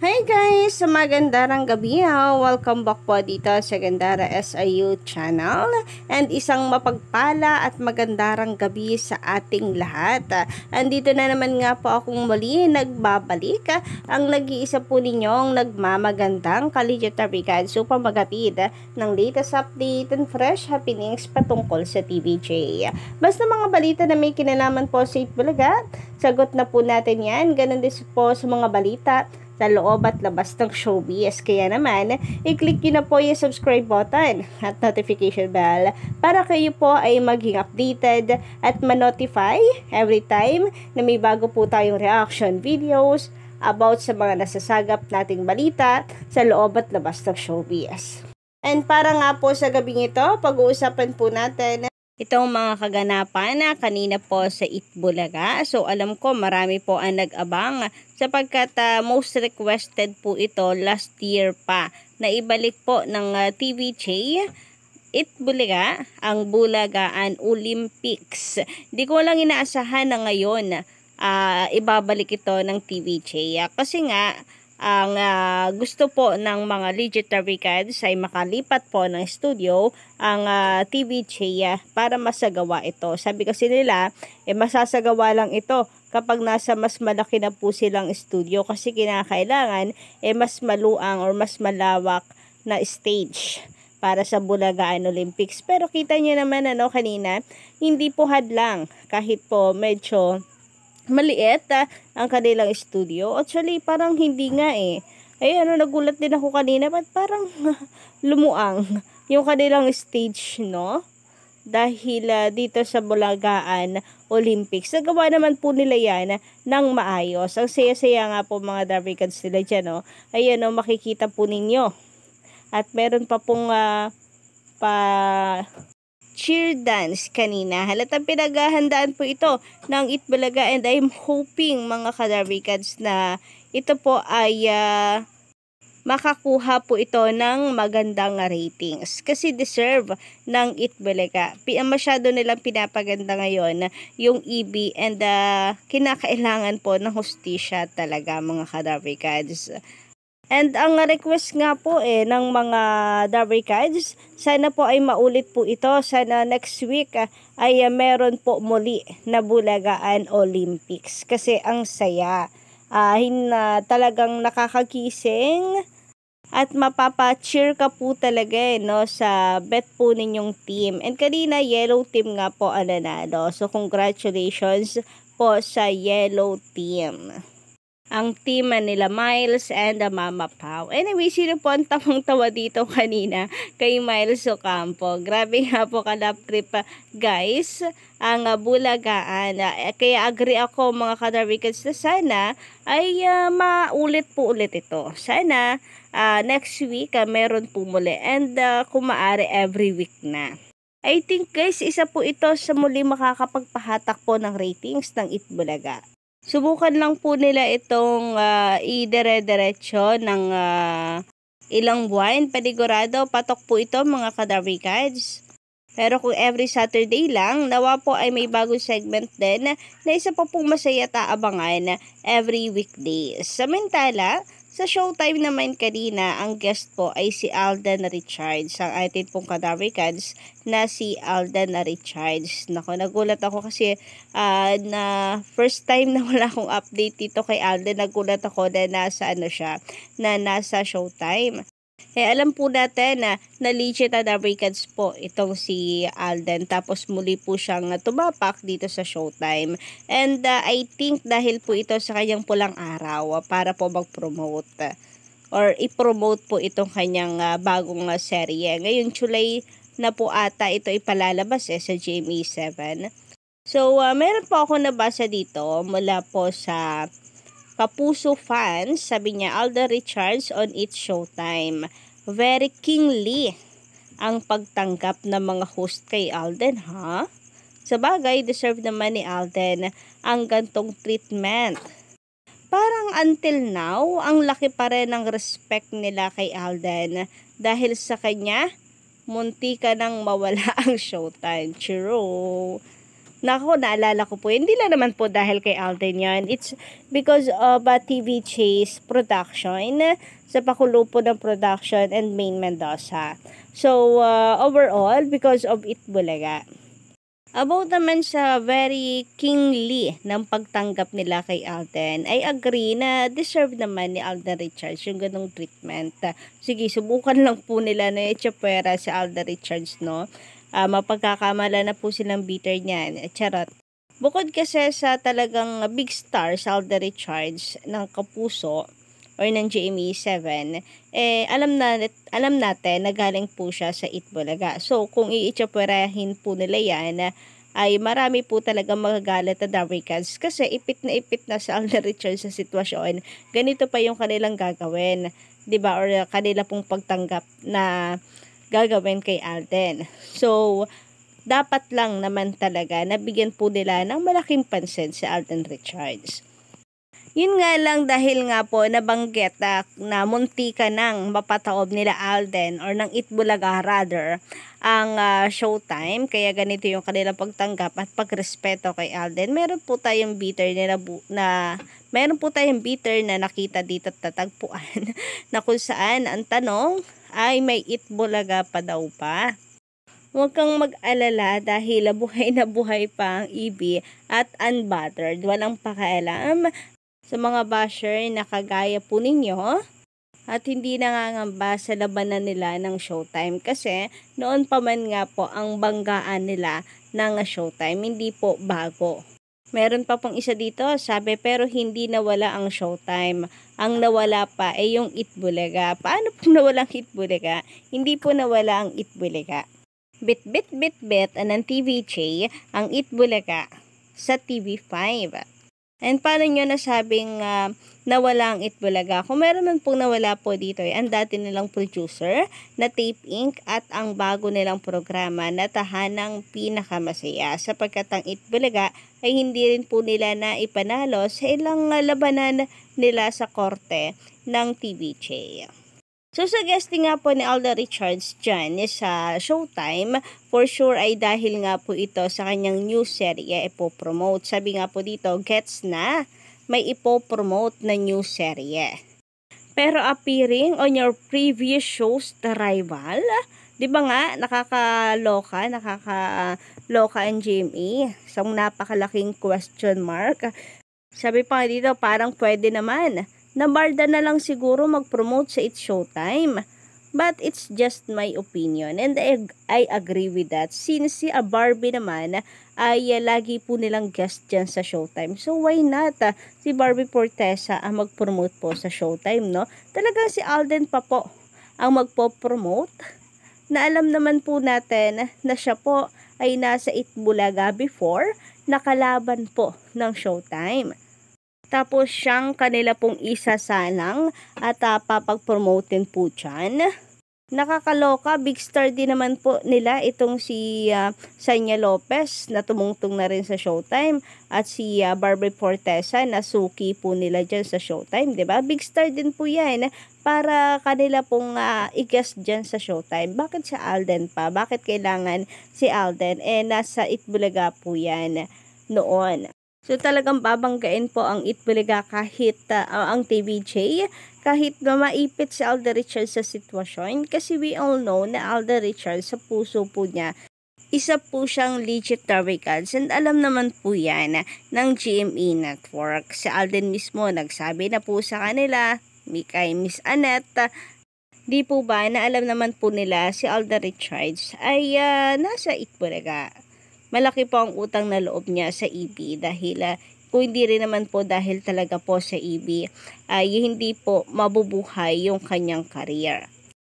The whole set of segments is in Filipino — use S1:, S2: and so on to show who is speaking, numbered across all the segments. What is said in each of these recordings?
S1: Hi guys! Magandang gabi ha! Welcome back po dito sa Gandara SIU channel and isang mapagpala at magandang gabi sa ating lahat. Andito na naman nga po akong muli nagbabalik ang nag-iisa po ninyong nagmamagandang kaligyan upang magatid ng latest update and fresh happenings patungkol sa TVJ. Basta mga balita na may kinalaman po sa Itbulaga, sagot na po natin yan. Ganun din po sa mga balita sa loob at labas ng showbiz. Kaya naman, i-click nyo na po yung subscribe button at notification bell para kayo po ay maging updated at ma-notify every time na may bago po tayong reaction videos about sa mga nasasagap nating balita sa loob at labas ng showbiz. And para nga po sa gabing ito, pag-uusapan po natin itong mga kaganapan na kanina po sa Itbulaga. So alam ko marami po ang nag-abang sapagkat most requested po ito last year pa na ibalik po ng TVJ Itbulaga ang Bulagaan Olympics. Di ko lang inaasahan na ngayon ibabalik ito ng TVJ kasi nga ang gusto po ng mga legendary cats ay makalipat po ng studio ang TVJ para masagawa ito. Sabi kasi nila, masasagawa lang ito kapag nasa mas malaki na po silang studio kasi kinakailangan mas maluang or mas malawak na stage para sa Bulagaan Olympics. Pero kita nyo naman kanina, hindi po hadlang kahit po medyo maliit ang kanilang studio. Actually, parang hindi nga nagulat din ako kanina, ba't parang lumuang yung kanilang stage, no? Dahil dito sa Bulagaan Olympics, nagawa naman po nila yan ng maayos. Ang saya-saya nga po mga Darvicans nila dyan, no? Ayan, makikita po ninyo. At meron pa pong cheer dance kanina. Halatang pinaghahandaan po ito ng Itbulaga and I'm hoping mga kadarvicans na ito po ay makakuha po ito ng magandang ratings kasi deserve ng Itbulaga. Masyado nilang pinapaganda ngayon yung EB and kinakailangan po ng hustisya talaga mga kadarvicans. And ang request nga po ng mga Darvicans, sana po ay maulit po ito. Sana next week ay meron po muli na Bulagaan Olympics. Kasi ang saya. Talagang nakakagising at mapapa-cheer ka po talaga no, sa bet po ninyong team. And kanina, yellow team nga po ang nanalo. So congratulations po sa yellow team. Ang team nila Miles and Mama Pau. Anyway, sino po ang tawang-tawa dito kanina kay Miles Ocampo? Grabe nga po ka-love trip guys, ang Bulagaan. Kaya agree ako mga kadarvicans na sana ay maulit po ulit ito. Sana next week meron po muli and kung maaari every week na. I think guys, isa po ito sa muli makakapagpahatak po ng ratings ng Itbulaga. Subukan lang po nila itong idire-diretso ng ilang buwan. Panigurado, patok po ito mga kadarvicans. Pero kung every Saturday lang, nawa po ay may bagong segment din na isa pa pong masaya taabangan every weekday. Samantala, sa Showtime naman kanina, ang guest po ay si Alden Richards, ang atin pong kadarvicans na si Alden Richards. Nako, nagulat ako kasi na first time na wala akong update dito kay Alden, nagulat ako na nasa Showtime. Alam po natin na legit Darvicans po itong si Alden. Tapos muli po siyang tumapak dito sa Showtime. And I think dahil po ito sa kanyang pulang araw para po mag-promote or i-promote po itong kanyang bagong serye. Ngayong July na po ata ito ipalalabas sa GMA7. So meron po ako nabasa dito mula po sa Kapuso fans, sabi niya, Alden Richards on its Showtime. Very kingly ang pagtanggap ng mga host kay Alden, ha? Sa bagay, deserve naman ni Alden ang gantong treatment. Parang until now, ang laki pa rin ng respect nila kay Alden dahil sa kanya, munti ka nang mawala ang Showtime. True. Nako, naalala ko po, hindi lang naman po dahil kay Alden yan. It's because of TV Chase production, sa pakulo po ng production and Main Mendoza. So, overall, because of It Bulaga. About naman sa very kingly ng pagtanggap nila kay Alden, I agree na deserve naman ni Alden Richards yung ganong treatment. Sige, subukan lang po nila na itsapwera si Alden Richards, no? Mapagkakamala na po silang bitter niyan. Charot. Bukod kasi sa talagang big star sa Alden Richards ng Kapuso or ng GMA7, alam natin na galing po siya sa It Bulaga. So, kung iitsapwerahin po nila yan, ay marami po talaga magagalit na Dabricans kasi ipit na sa Alden Richards sa sitwasyon. Ganito pa yung kanilang gagawin, 'di ba? Or kanila pong pagtanggap na gagawin kay Alden. So, dapat lang naman talaga nabigyan po nila ng malaking pansin si Alden Richards. Yun nga lang dahil nga po nabanggit na munti ka nang mapataob nila Alden or ng It Bulaga rather ang Showtime, kaya ganito yung kanilang pagtanggap at pagrespeto kay Alden. Meron po tayong bitter na nakita dito at tatagpuan na kung saan ang tanong ay may It Bulaga pa daw pa. Huwag kang mag-alala dahil buhay na buhay pa ang EB at unbattered. Walang pakialam sa mga basher na kagaya po ninyo at hindi nangangamba sa labanan nila ng Showtime kasi noon pa man nga po ang banggaan nila ng Showtime, hindi po bago. Meron pa pong isa dito, sabi pero hindi nawala ang Showtime. Ang nawala pa ay yung It Bulaga. Paano po nawala ang It Bulaga? Hindi po nawala ang It Bulaga. Bit ng TVJ ang It Bulaga sa TV5. And paano nyo nasabing nawala ang It Bulaga? Kung meron man pong nawala po dito, ang dati nilang producer na Tape Inc. at ang bago nilang programa na Tahanang Pinakamasaya, sapagkat ang It Bulaga ay hindi rin po nila na ipanalo sa ilang labanan nila sa korte ng TVJ. So, suggesting nga po ni Alden Richards dyan sa Showtime, for sure ay dahil nga po ito sa kanyang new serye ipopromote. Sabi nga po dito, gets na, may ipopromote na new serye. Pero appearing on your previous shows, The Rival, di ba nga, nakakaloka ang GMA. Isang napakalaking question mark. Sabi pa nga dito, parang pwede naman na Barda na lang siguro mag-promote sa It's Showtime. But it's just my opinion and I agree with that. Since si Barbie naman ay lagi po nilang guest dyan sa Showtime. So why not si Barbie Fortesa ang mag-promote po sa Showtime, no? Talagang si Alden pa po ang magpo-promote na alam naman po natin na siya po ay nasa It Bulaga before, nakalaban po ng Showtime. Tapos siyang kanila pong isasalang at papag-promotin po dyan. Nakakaloka, big star din naman po nila itong si Sanya Lopez na tumungtong na rin sa Showtime at si Barbie Fortesa na suki po nila dyan sa Showtime, diba? Big star din po yan para kanila pong i-guest dyan sa Showtime. Bakit si Alden pa? Bakit kailangan si Alden? Nasa It Bulaga po yan noon. So talagang babanggain po ang It Bulaga kahit ang TVJ, kahit na maipit si Alden Richards sa sitwasyon, kasi we all know na Alden Richards sa puso po niya, isa po siyang legit Dabricans and alam naman po yan ng GMA Network. Si Alden mismo nagsabi na po sa kanila, kay Miss Annette, di po ba na alam naman po nila si Alden Richards ay nasa It Bulaga. Malaki po ang utang na loob niya sa EB dahil kung hindi rin naman po dahil talaga po sa EB ay hindi po mabubuhay yung kanyang career.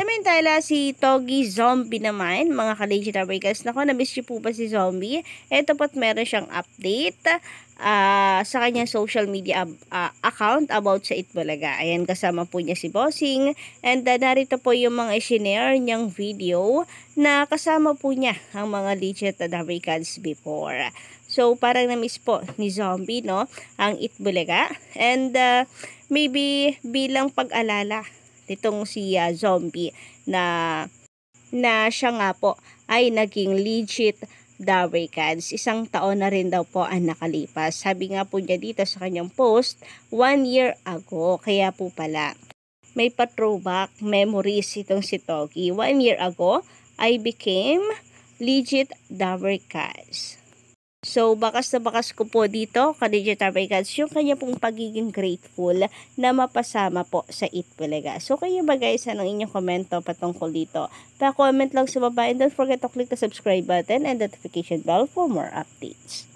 S1: Samantala si Togi Zombie naman, mga ka-Legit Dabricans, nako, na-miss niyo po ba si Zombie? Ito po't meron siyang update sa kanyang social media account about sa It Bulaga. Ayan, kasama po niya si Bossing and narito po yung mga i-share niyang video na kasama po niya ang mga Legit Dabricans before. So, parang na-miss po ni Zombie, no, ang It Bulaga and maybe bilang pag-alala itong si Zombie na siya nga po ay naging legit Davercats. 1 taon na rin daw po ang nakalipas. Sabi nga po niya dito sa kanyang post, 1 year ago. Kaya po pala, may pa-throwback memories itong si Togi. 1 year ago, I became legit Davercats. So, bakas na bakas ko po dito, ka-Legit Davercats, yung kanya pong pagiging grateful na mapasama po sa Eat Bulaga. So, kayo ba guys, anong inyong komento patungkol dito? Pa-comment lang sa baba and don't forget to click the subscribe button and notification bell for more updates.